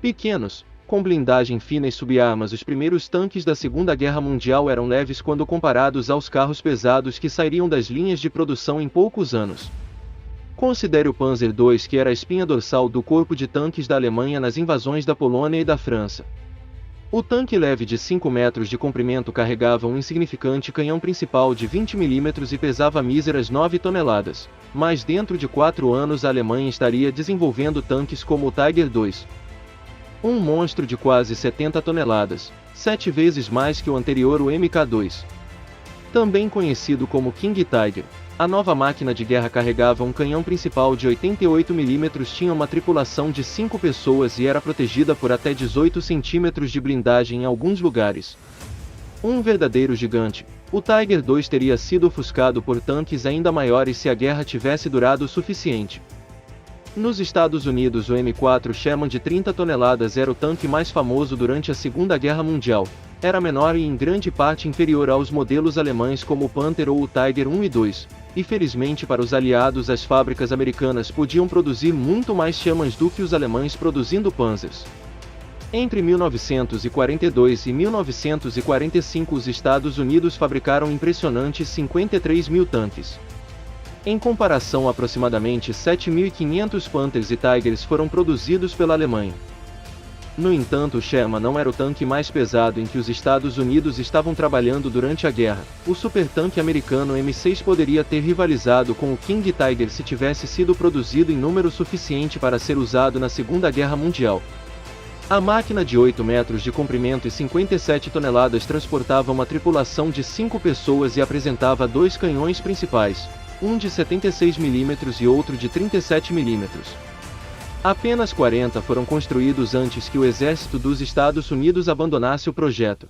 Pequenos, com blindagem fina e subarmas, os primeiros tanques da Segunda Guerra Mundial eram leves quando comparados aos carros pesados que sairiam das linhas de produção em poucos anos. Considere o Panzer II, que era a espinha dorsal do corpo de tanques da Alemanha nas invasões da Polônia e da França. O tanque leve de 5 metros de comprimento carregava um insignificante canhão principal de 20 mm e pesava míseras 9 toneladas, mas dentro de 4 anos a Alemanha estaria desenvolvendo tanques como o Tiger II. Um monstro de quase 70 toneladas, 7 vezes mais que o anterior, o Mk2. Também conhecido como King Tiger, a nova máquina de guerra carregava um canhão principal de 88 mm, tinha uma tripulação de 5 pessoas e era protegida por até 18 centímetros de blindagem em alguns lugares. Um verdadeiro gigante, o Tiger II teria sido ofuscado por tanques ainda maiores se a guerra tivesse durado o suficiente. Nos Estados Unidos, o M4 Sherman de 30 toneladas era o tanque mais famoso durante a Segunda Guerra Mundial. Era menor e em grande parte inferior aos modelos alemães como o Panther ou o Tiger I e II, e felizmente para os aliados as fábricas americanas podiam produzir muito mais Shermans do que os alemães produzindo Panzers. Entre 1942 e 1945 os Estados Unidos fabricaram impressionantes 53 mil tanques. Em comparação, aproximadamente 7.500 Panthers e Tigers foram produzidos pela Alemanha. No entanto, o Sherman não era o tanque mais pesado em que os Estados Unidos estavam trabalhando durante a guerra. O supertanque americano M6 poderia ter rivalizado com o King Tiger se tivesse sido produzido em número suficiente para ser usado na Segunda Guerra Mundial. A máquina de 8 metros de comprimento e 57 toneladas transportava uma tripulação de 5 pessoas e apresentava 2 canhões principais, um de 76 mm e outro de 37 mm. Apenas 40 foram construídos antes que o exército dos Estados Unidos abandonasse o projeto.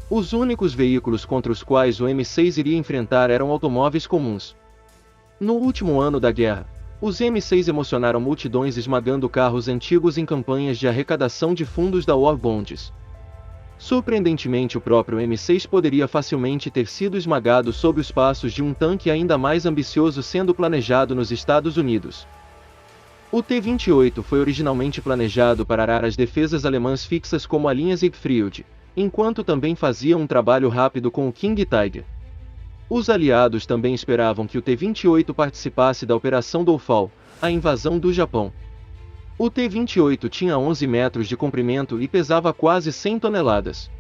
Os únicos veículos contra os quais o M6 iria enfrentar eram automóveis comuns. No último ano da guerra, os M6 emocionaram multidões esmagando carros antigos em campanhas de arrecadação de fundos da War Bonds. Surpreendentemente, o próprio M6 poderia facilmente ter sido esmagado sob os passos de um tanque ainda mais ambicioso sendo planejado nos Estados Unidos. O T-28 foi originalmente planejado para arar as defesas alemãs fixas como a linha Siegfried, enquanto também fazia um trabalho rápido com o King Tiger. Os aliados também esperavam que o T-28 participasse da Operação Dollfall, a invasão do Japão. O T-28 tinha 11 metros de comprimento e pesava quase 100 toneladas.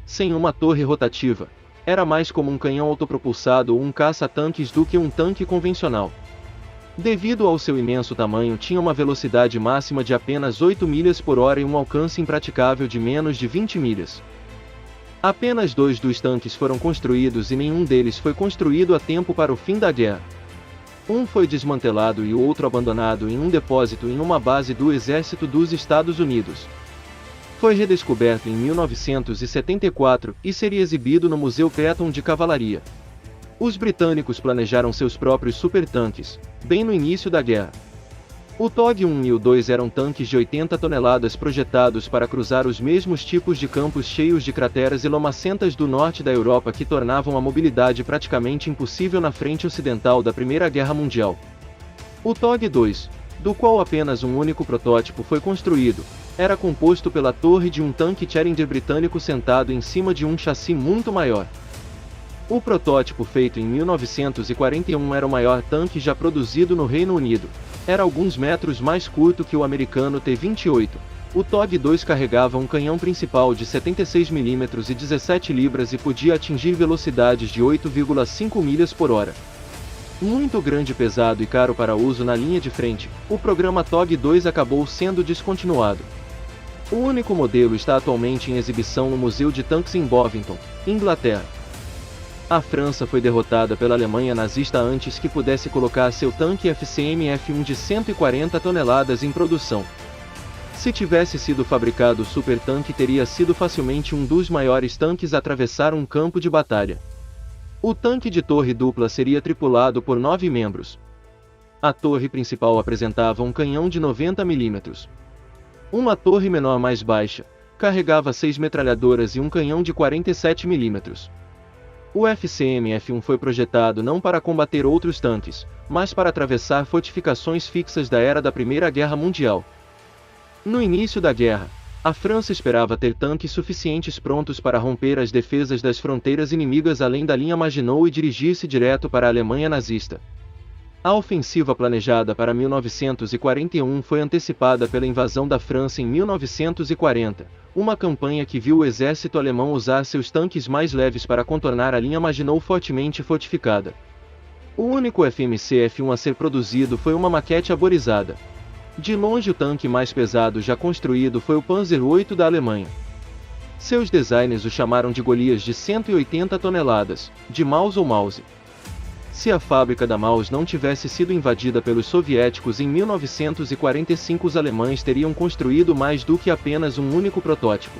Sem uma torre rotativa, era mais como um canhão autopropulsado ou um caça-tanques do que um tanque convencional. Devido ao seu imenso tamanho, tinha uma velocidade máxima de apenas 8 milhas por hora e um alcance impraticável de menos de 20 milhas. Apenas 2 dos tanques foram construídos e nenhum deles foi construído a tempo para o fim da guerra. Um foi desmantelado e o outro abandonado em um depósito em uma base do Exército dos Estados Unidos. Foi redescoberto em 1974 e seria exibido no Museu Patton de Cavalaria. Os britânicos planejaram seus próprios supertanques, bem no início da guerra. O TOG-1 e o 2 eram tanques de 80 toneladas projetados para cruzar os mesmos tipos de campos cheios de crateras e lamacentas do norte da Europa que tornavam a mobilidade praticamente impossível na frente ocidental da Primeira Guerra Mundial. O TOG-2, do qual apenas um único protótipo foi construído, era composto pela torre de um tanque Challenger britânico sentado em cima de um chassi muito maior. O protótipo feito em 1941 era o maior tanque já produzido no Reino Unido. Era alguns metros mais curto que o americano T-28. O TOG-2 carregava um canhão principal de 76 mm e 17 libras e podia atingir velocidades de 8,5 milhas por hora. Muito grande, pesado e caro para uso na linha de frente, o programa TOG-2 acabou sendo descontinuado. O único modelo está atualmente em exibição no Museu de Tanques em Bovington, Inglaterra. A França foi derrotada pela Alemanha nazista antes que pudesse colocar seu tanque FCM-F1 de 140 toneladas em produção. Se tivesse sido fabricado, o supertanque teria sido facilmente um dos maiores tanques a atravessar um campo de batalha. O tanque de torre dupla seria tripulado por 9 membros. A torre principal apresentava um canhão de 90 mm. Uma torre menor mais baixa carregava 6 metralhadoras e um canhão de 47 mm. O FCM-F1 foi projetado não para combater outros tanques, mas para atravessar fortificações fixas da era da Primeira Guerra Mundial. No início da guerra, a França esperava ter tanques suficientes prontos para romper as defesas das fronteiras inimigas além da linha Maginot e dirigir-se direto para a Alemanha nazista. A ofensiva planejada para 1941 foi antecipada pela invasão da França em 1940, uma campanha que viu o exército alemão usar seus tanques mais leves para contornar a linha Maginot fortemente fortificada. O único FMC-F1 a ser produzido foi uma maquete arborizada. De longe o tanque mais pesado já construído foi o Panzer VIII da Alemanha. Seus designers o chamaram de Golias de 180 toneladas, de Maus ou Mause. Se a fábrica da Maus não tivesse sido invadida pelos soviéticos em 1945, os alemães teriam construído mais do que apenas um único protótipo.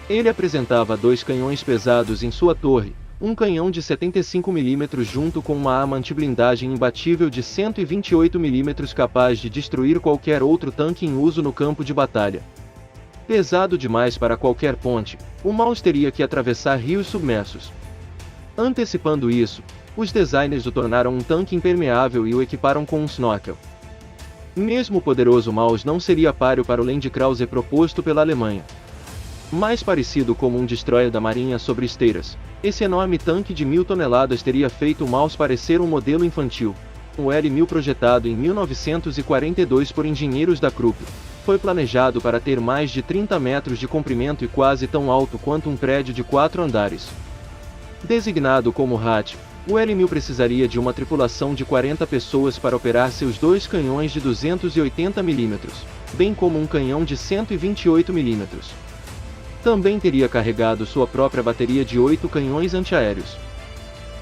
Ele apresentava 2 canhões pesados em sua torre, um canhão de 75 mm junto com uma arma antiblindagem imbatível de 128 mm capaz de destruir qualquer outro tanque em uso no campo de batalha. Pesado demais para qualquer ponte, o Maus teria que atravessar rios submersos. Antecipando isso, os designers o tornaram um tanque impermeável e o equiparam com um snorkel. Mesmo o poderoso Maus não seria páreo para o Landkrauser proposto pela Alemanha. Mais parecido como um destroyer da marinha sobre esteiras, esse enorme tanque de 1000 toneladas teria feito o Maus parecer um modelo infantil. O L-1000, projetado em 1942 por engenheiros da Krupp, foi planejado para ter mais de 30 metros de comprimento e quase tão alto quanto um prédio de 4 andares. Designado como Hatch, o L-1000 precisaria de uma tripulação de 40 pessoas para operar seus 2 canhões de 280 mm, bem como um canhão de 128 mm. Também teria carregado sua própria bateria de 8 canhões antiaéreos.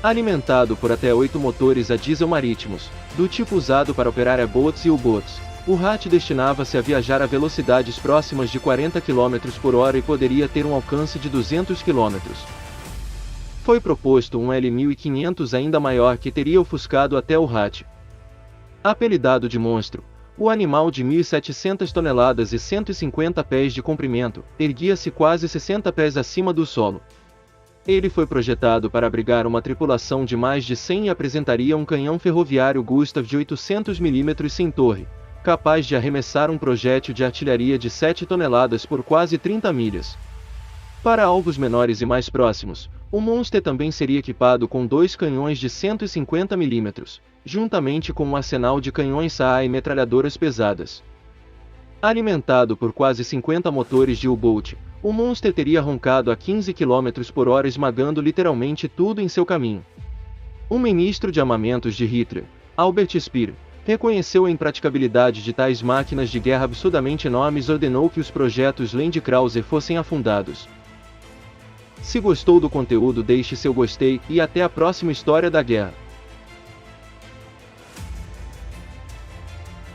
Alimentado por até 8 motores a diesel marítimos, do tipo usado para operar airboats e U-boats, o Hatch destinava-se a viajar a velocidades próximas de 40 km por hora e poderia ter um alcance de 200 km. Foi proposto um L-1500 ainda maior que teria ofuscado até o Hatch. Apelidado de monstro, o animal de 1.700 toneladas e 150 pés de comprimento, erguia-se quase 60 pés acima do solo. Ele foi projetado para abrigar uma tripulação de mais de 100 e apresentaria um canhão ferroviário Gustav de 800 mm sem torre, capaz de arremessar um projétil de artilharia de 7 toneladas por quase 30 milhas. Para alvos menores e mais próximos, o Monster também seria equipado com 2 canhões de 150 mm, juntamente com um arsenal de canhões SAA e metralhadoras pesadas. Alimentado por quase 50 motores de U-boat, o Monster teria roncado a 15 km por hora, esmagando literalmente tudo em seu caminho. O ministro de armamentos de Hitler, Albert Speer, reconheceu a impraticabilidade de tais máquinas de guerra absurdamente enormes e ordenou que os projetos Landkrauser fossem afundados. Se gostou do conteúdo, deixe seu gostei e até a próxima história da guerra.